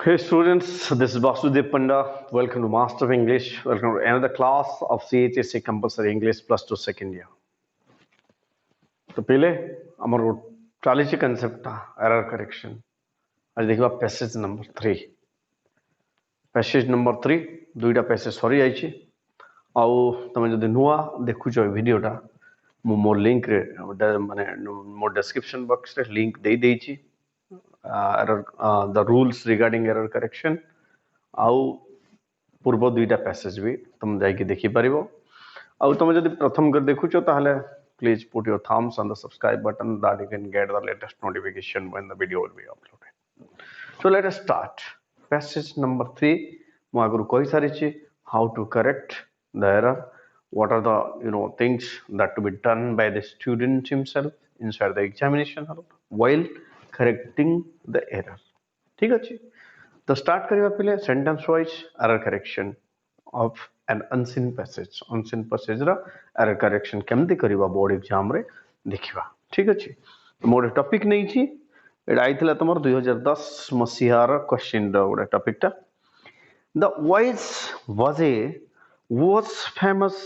Hey students, this is Vasudev Panda. Welcome to Master of English. Welcome to another class of CHSC Compulsory English Plus 2 second year. तो पहले आमर चली concept error correction आज देखा passage number 3 passage number 3 दुईटा passage सरी जाइए आउ तुम जब नुआ देखुच वीडियोटा मो लिंक रे माने मो डिस्क्रिप्शन बॉक्स रे लिंक दे देइछि the rules regarding error correction आउ पूर्व दुईटा पैसेज भी तुम जाइए देखी पारिबो आउ तुम जब प्रथम कर देखुच ताहले please put your thumbs on the subscribe button that you can get the latest notification when the video will be uploaded. So let us start. Passage number 3 ମୁଁ ଆଗରୁ କହି ସାରିଛି how to correct the error, what are the things that to be done by the student himself inside the examination hall while correcting the error. ठीक अछि तो start करिवा पहिले sentence wise error correction of an unseen passage रा error correction केमती करिवा board exam रे देखिबा ठीक अछि मोर टॉपिक नै छी एडा आइतला तमर 2010 मसिहा रा क्वेश्चन रा ओडा टॉपिक टा the wise wazir was famous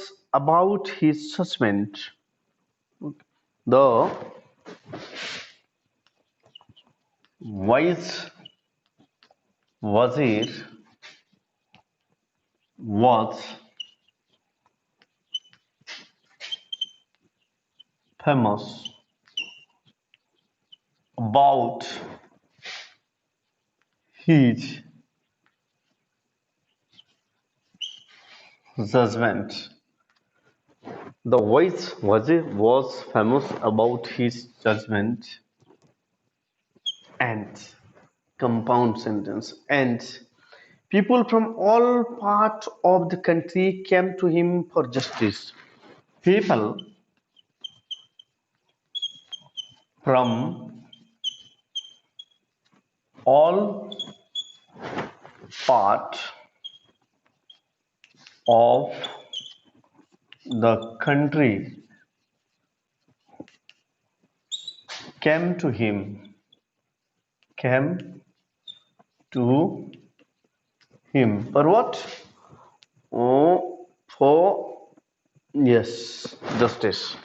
about his judgment. The wise wazir was famous about his judgment. The wise wazir was famous about his judgment and compound sentence and people from all parts of the country came to him for justice. People from all parts of the country came to him for what? For yes, justice.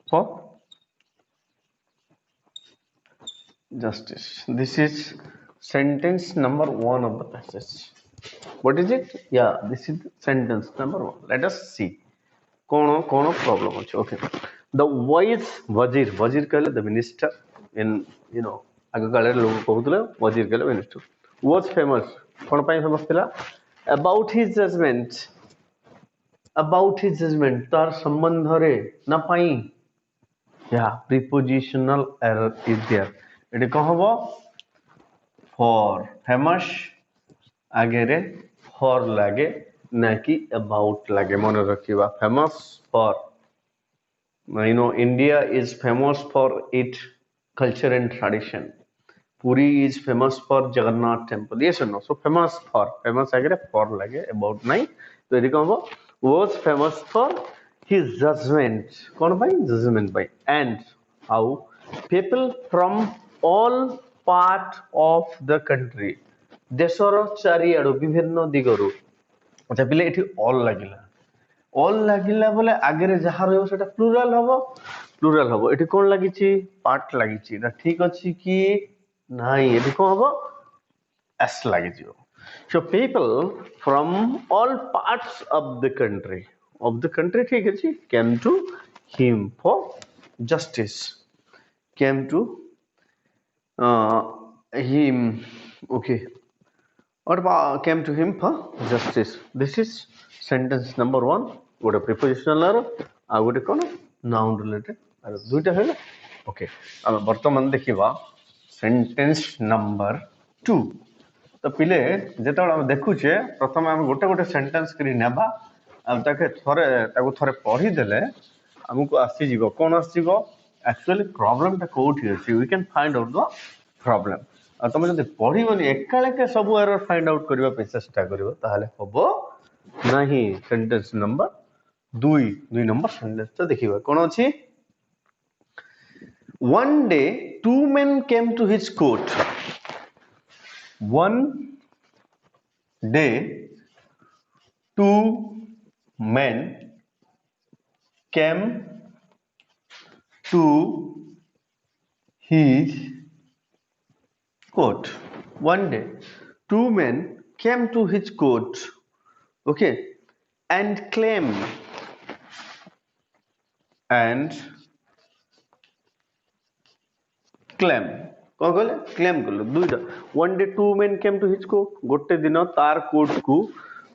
For justice. This is sentence number 1 of the passage. What is it? Yeah, this is sentence number 1. Let us see. Kono problem ଅଛି. Okay. The wise wazir कहले the minister in आगे काले लोग कहउतले wazir कहले minister was famous कोन ପାଇଁ famous थिला about his judgment तार संबंध रे ना पाई yeah prepositional error is there eighty कह हबो for famous आगे रे for लागे ना कि about लागे मन रखिबा famous for India is famous for its culture and tradition. Puri is famous for Jagannath temple. Yes or no? So famous आगे for लागे about नहीं तो ये कौन was famous for his judgment. कौन भाई judgment भाई and how people from all part of the country देशर चारिआडु विभिन्न दिगरु अच्छा पिले एठी all लागिला बोले आगे रे जहा रहबो सेटा प्लुराल हबो एठी कोन लागिछि पार्ट लागिछि ना ठीक अछि कि नाही एठी कोन हबो s लागिजियो so people from all parts of the country ठीक अछि came to him for justice came to him okay or came to him for justice. This is sentence number 1 गोटे prepositional error आ गोटे कोन noun related error दुईटा हेला okay अब वर्तमान देखिबा sentence number 2 तो पिले जेतबेला हम देखुचे प्रथम हम गोटे सेंटेंस करी नेबा अब ताको थरे पढ़ी देले हमको आसी जीवो कोन आसी जीवो एक्चुअली प्रॉब्लम ता कोठी अछि we can find out the problem आ तुम जदि पढ़िबनी एकाले के सब एरर फाइंड आउट करबा पे चेष्टा करबो ताहले हबो नाही सेंटेंस नंबर 2 नंबर सेंटेंस तो देखिबा कोन अछि One day, two men came to his court. One day, two men came to his court. One day, two men came to his court, okay, and and claim कौन कहले claim कले दुईटा one day two men came to his court गोटे दिन तार court को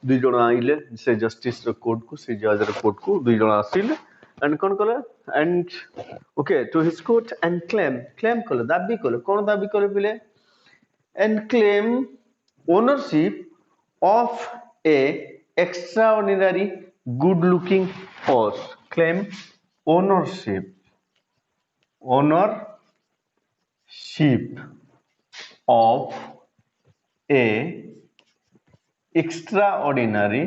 दुई जन आइले से जस्टिस रो कोर्ट को से जज रो कोर्ट को दुई जन आसिले एंड कौन कले and okay to his court and claim कले दाबी कले कौन दाबी कले पिले and claim ownership of a extraordinary good looking horse claim ownership of a extraordinary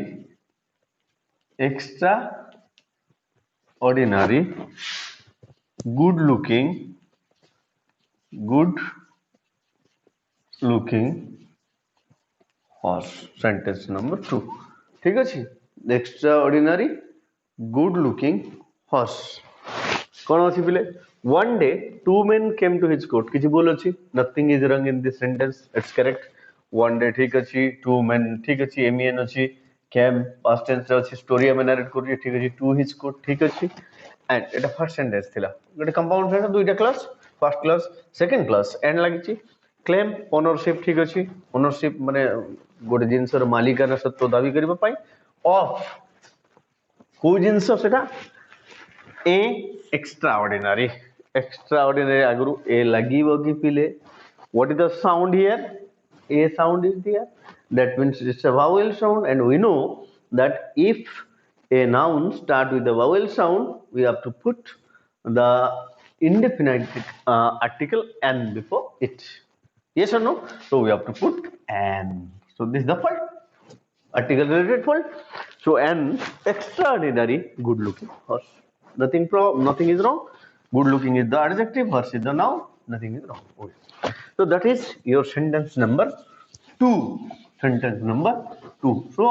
good looking horse sentence number 2 ठीक अच्छे extraordinary good looking horse कौन अच्छी पिले one day two men came to his court किसी बोल अच्छी nothing is wrong in this sentence it's correct one day ठीक अच्छी two men ठीक अच्छी men अच्छी came past tense अच्छी story हमें narrate कर रही है ठीक अच्छी to his court ठीक अच्छी and এটা first sentence थिला ଗୋଟେ compound phrase दुईटा class first class second class and लागिची claim ownership ठीक अच्छी ownership माने ଗୋଟେ ଜିନିଷର ମାଲିକାନା ସତ୍ତ୍ୱ ଦାବି କରିବା ପାଇଁ of କୋଉ ଜିନିଷ ସେଟା ए extraordinary आगुरु ए लागिबो कि पिले what is the sound here a sound is there that means it's a vowel sound and we know that if a noun start with the vowel sound we have to put the indefinite article an before it yes or no so we have to put an so this is the fault article related fault so an extraordinary good looking horse nothing is wrong good looking is the adjective horse is the noun nothing is wrong okay. So that is your sentence number 2 so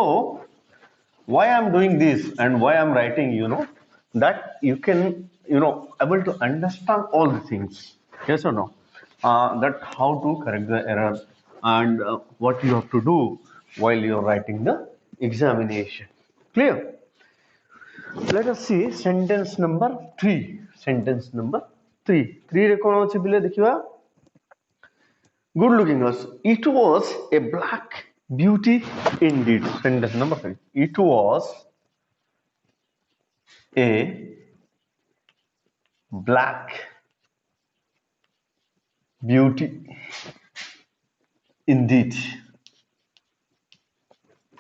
why I am doing this and why I am writing that you can able to understand all the things yes or no that how to correct the error and what you have to do while you are writing the examination clear let us see sentence number 3 3 रे कोन अछि बिले देखिबा good looking horse it was a black beauty indeed sentence number 3 it was a black beauty indeed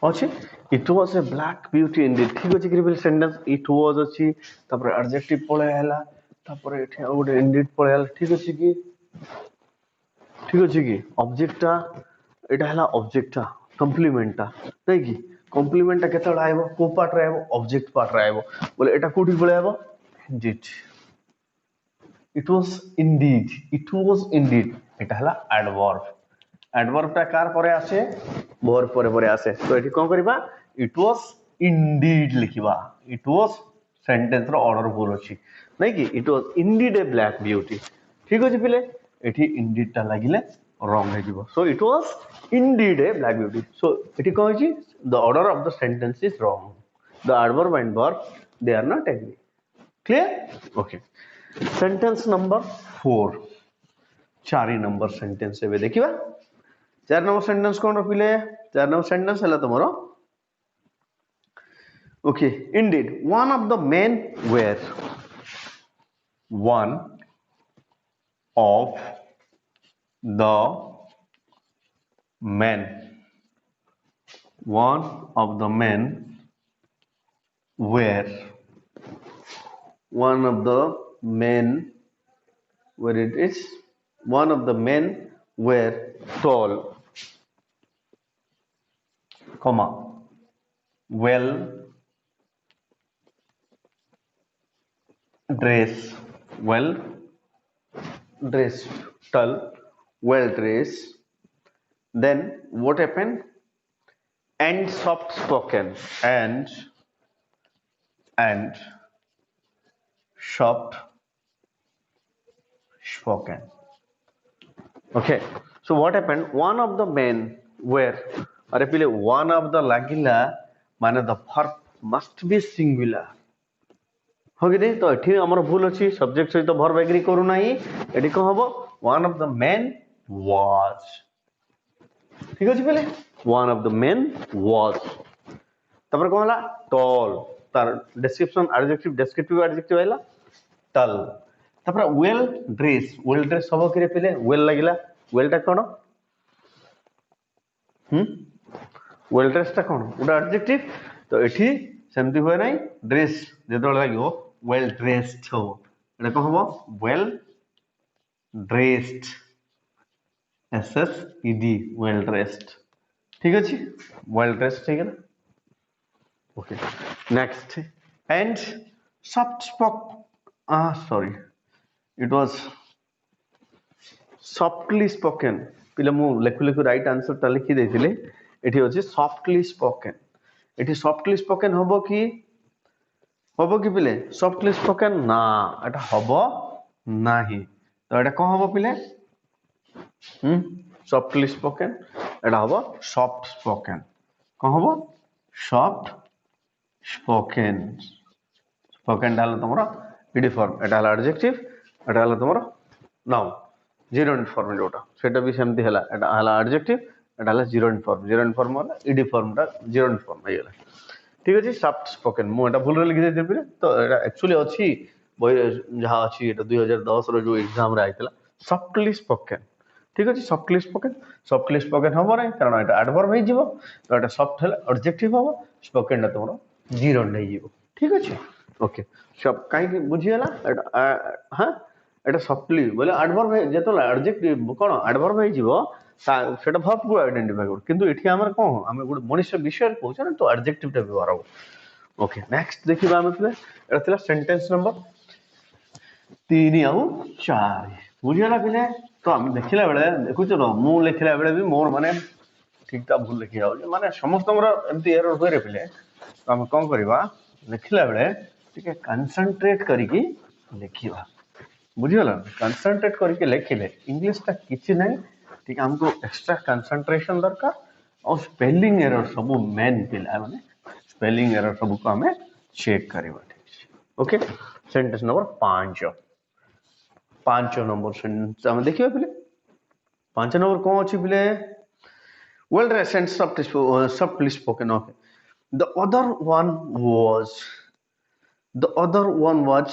अच्छे it was a black beauty indeed ठीक अछि कि sentence it was अछि तापर एडजेक्टिव पळे हैला तापर एठे ओडे indeed पळे हैला ठीक अछि कि ऑब्जेक्टटा एटा हैला ऑब्जेक्टटा कॉम्प्लीमेंटटा नै कि कॉम्प्लीमेंटटा केतळ आइबो को पार्ट रे आइबो ऑब्जेक्ट पार्ट रे आइबो बोले एटा कोठी पळे आइबो indeed it was indeed एटा हैला एडवर्ब टा कार परे आसे वर्ब परे आसे तो एठी कोन करबा it was indeed लिखिबा it was सेंटेंस रो ऑर्डर भूल अछि नै कि it was indeed a black beauty ठीक अछि पिले एठी indeed टा लागिले wrong हे जिवो so it was indeed a black beauty so एठी कोन अछि the order of the sentence is wrong the adverb and verb they are not agree clear okay sentence number 4 चारि number sentence एबे देखिबा 4 number sentence कोन रखिले 4 number sentence हला तमरो okay indeed one of the men were one of the men were one of the men where it is one of the men were tall comma well dressed tall well dressed then what happened? And soft spoken, and soft spoken. Okay, so what happened? One of the men were, अरे पहले one of the लागिला माने the verb must be singular. हो कि नहीं? तो एठी हमर भूल अछि, सब्जेक्ट सहित verb एग्री करू नाही, एठी को हबो one of the men was. ठीक अछि पहले one of the men was. तपर को हला tall, तार description adjective descriptive adjective आइला tall. तपर well dress हबो कि पहले well लागिला, well टा कोन? वेल ड्रेस टा कोन उडा एडजेक्टिव तो एठी सेमति होय नै ड्रेस जेतोल लागियो वेल ड्रेस्ड हो एटा को हबो well dressed S S E D well dressed ठीक अछि वेल ड्रेस्ड ठीक है ना okay next and soft spoke sorry it was softly spoken पिले मु लेखु लेखु राइट आंसर ता लिखि देथिले एठी होछि सॉफ्टली स्पोकन एठी सॉफ्टली स्पोकन होबो कि पिले सॉफ्टली स्पोकन ना एटा होबो नाही तो एटा को होबो पिले सॉफ्टली स्पोकन एटा होबो सॉफ्ट स्पोकन को होबो सॉफ्ट स्पोकन स्पोकन डाल तमरो ईडी फॉर्म एटा हला एडजेक्टिव एटा हला तमरो नाउन जीरो फॉर्म जोटा सेटा भी सेमती हला एटा हला एडजेक्टिव एटा हला जीरो फॉर्म वाला ईडी फॉर्म टा जीरो फॉर्म आइला ठीक अछि सॉफ्ट स्पोकन मु एटा भूल रे लिखि दे दिबे तो एटा एक्चुअली अछि जहा अछि एटा 2010 रो जो एग्जाम रे आइतला सॉफ्टली स्पोकन ठीक अछि सॉफ्टली स्पोकन होबो रे कारण एटा एडवर्ब हे जिवो तो एटा सॉफ्ट हला एडजेक्टिव होबो स्पोकन टा तमरो जीरो नै जिवो ठीक अछि ओके सब काई बुझियला एटा हां एटा सॉफ्टली बोले एडवर्ब है जेतो एडजेक्टिव कोन एडवर्ब है जिवो सेटा वर्ब को आइडेंटिफाई कर किंतु एठी हमर कोन हम गुड मनुष्य विषय कहू छ ना तो एडजेक्टिव टा व्यवहार हो ओके नेक्स्ट देखिबा हम पले एटा थिला सेंटेंस नंबर 3 आउ 4 बुझियला पले तो हम देखिला बेले देखु छ न मु लिखिला बेले भी मोर माने ठीक ता भूल लिखि आउ माने समस्त हमरा एमती एरर होय रे पले तो हम कोन करबा लिखिला बेले ठीक है कंसंट्रेट करिकि लिखिबा बुझियला कंसंट्रेट करके लिखिले इंग्लिश ता किछि नै ठीक हमको एक्स्ट्रा कंसंट्रेशन दरकार और स्पेलिंग एरर सब मेन पिला माने स्पेलिंग एरर सब को हमें चेक करबा ठीक okay sentence number 5 number sentence हम देखिबा पले 5 नंबर कोन अछि पले well dressed and softly spoken okay the other one was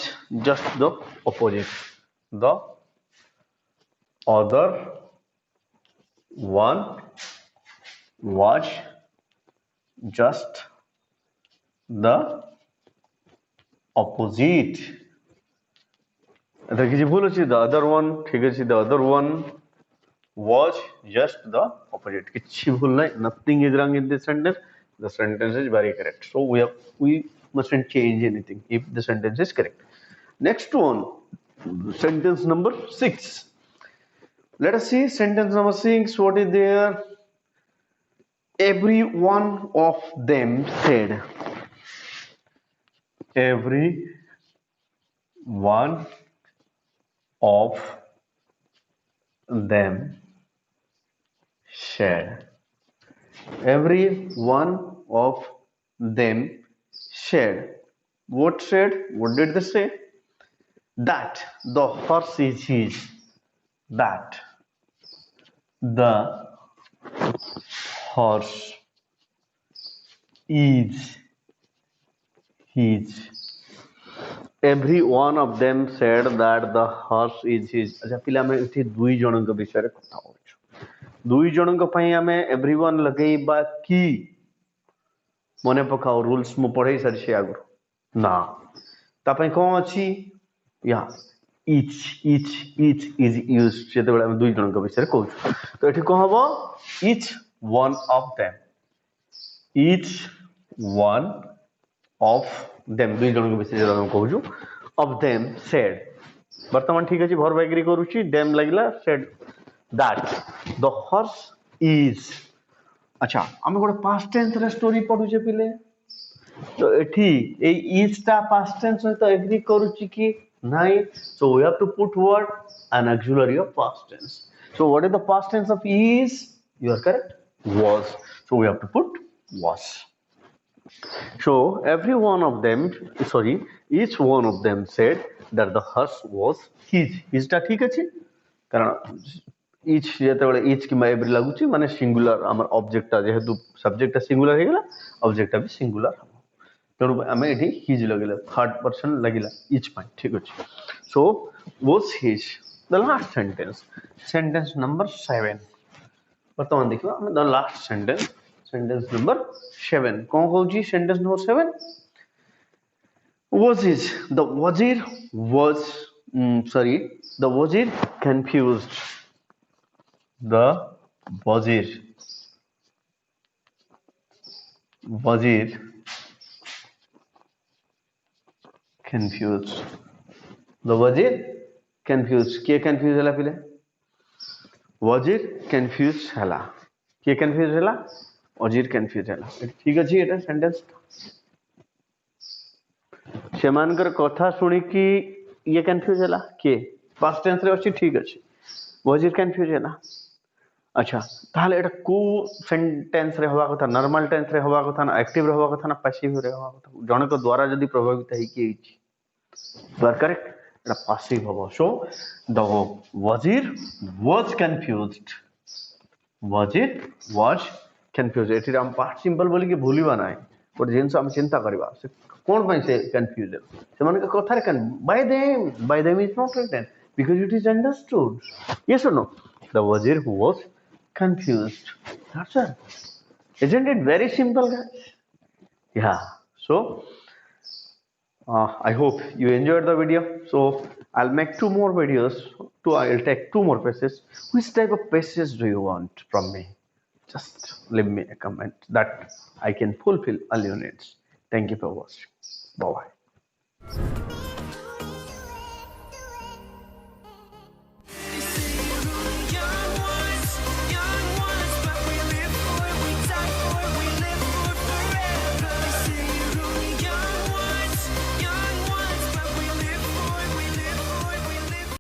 just the opposite. The other one was just the opposite. देखिए भूल अछि the other one ठीक अछि the other one was just the opposite किछि भूल नै nothing is wrong in this sentence the sentence is very correct so we mustn't change anything if the sentence is correct. Next one, sentence number 6. Let us see sentence number 6. What is there? Every one of them said. Every one of them said. Every one of them said. What said? What did they say? That the horse is his. That the horse is his. Every one of them said that the horse is his. अच्छा पिला में इथि दुई जनक विषय रे कथा होछ दुई जनक पई हमें एवरीवन लगेबा की मने पकाओ रूल्स मु पढ़े सारी से आगु ना तापय कोन अछि या each is used जेते बेला हम दुई जनक विषय कहू तो एठी कोन हबो each one of दुई जनक विषय हम कहू of them said वर्तमान ठीक अछि भर एग्री करूची them लागिला said that the horse is अच्छा आम गोटे पास्ट टेंस रे स्टोरी पढुचे पिले तो एठी ए is टा पास्ट टेंस सहित एग्री करूची कि नहीं so we have to put word an auxiliary of past tense so what is the past tense of is you are correct was so we have to put was so every one of them sorry each one of them said that the horse was his टा ठीक अछि कारण each जेतेबेले each कि every लागुची माने singular हमर object टा जेहेतु subject टा सिंगुलर हे गेला ऑब्जेक्ट टा भी सिंगुलर हम तेणु आम ये हिज लगे थर्ड पर्सन लगिला इच पाई ठीक अच्छे so was his the last sentence sentence number 7 बर्तमान देखिए आम the last sentence sentence number 7 कौन कहूँ sentence number 7 was his the wazir was sorry the wazir confused the wazir wazir confused the wazir confused किए confused हला पिले wazir confused हला किए confused हला wazir confused हला ठीक अछि एटा सेंटेंस सेमानकर कथा सुनी कि ये कंफ्यूज हला के पास्ट टेंस रे अछि ठीक अछि wazir कंफ्यूज हला अच्छा ताहले एटा को सेंटेंस रे होवा कथा नॉर्मल टेंस रे होवा कथा ना एक्टिव रे होवा कथा ना पैसिव रे होवा कथा जने को द्वारा जदी प्रभावित है कि you are correct Etah passive होबो so the wazir was confused wazir was confused एठी हम पास्ट सिंपल बोली कि भूलिबा नाही बट जिंस हम चिंता करबा से कौन पाई से कंफ्यूज से मन के कथा रे by them is not written because it is understood yes or no the wazir who was confused that's it isn't it very simple guys yeah so I hope you enjoyed the video so I'll make 2 more videos I'll take 2 more passages which type of passages do you want from me just leave me a comment that I can fulfill all your needs thank you for watching bye bye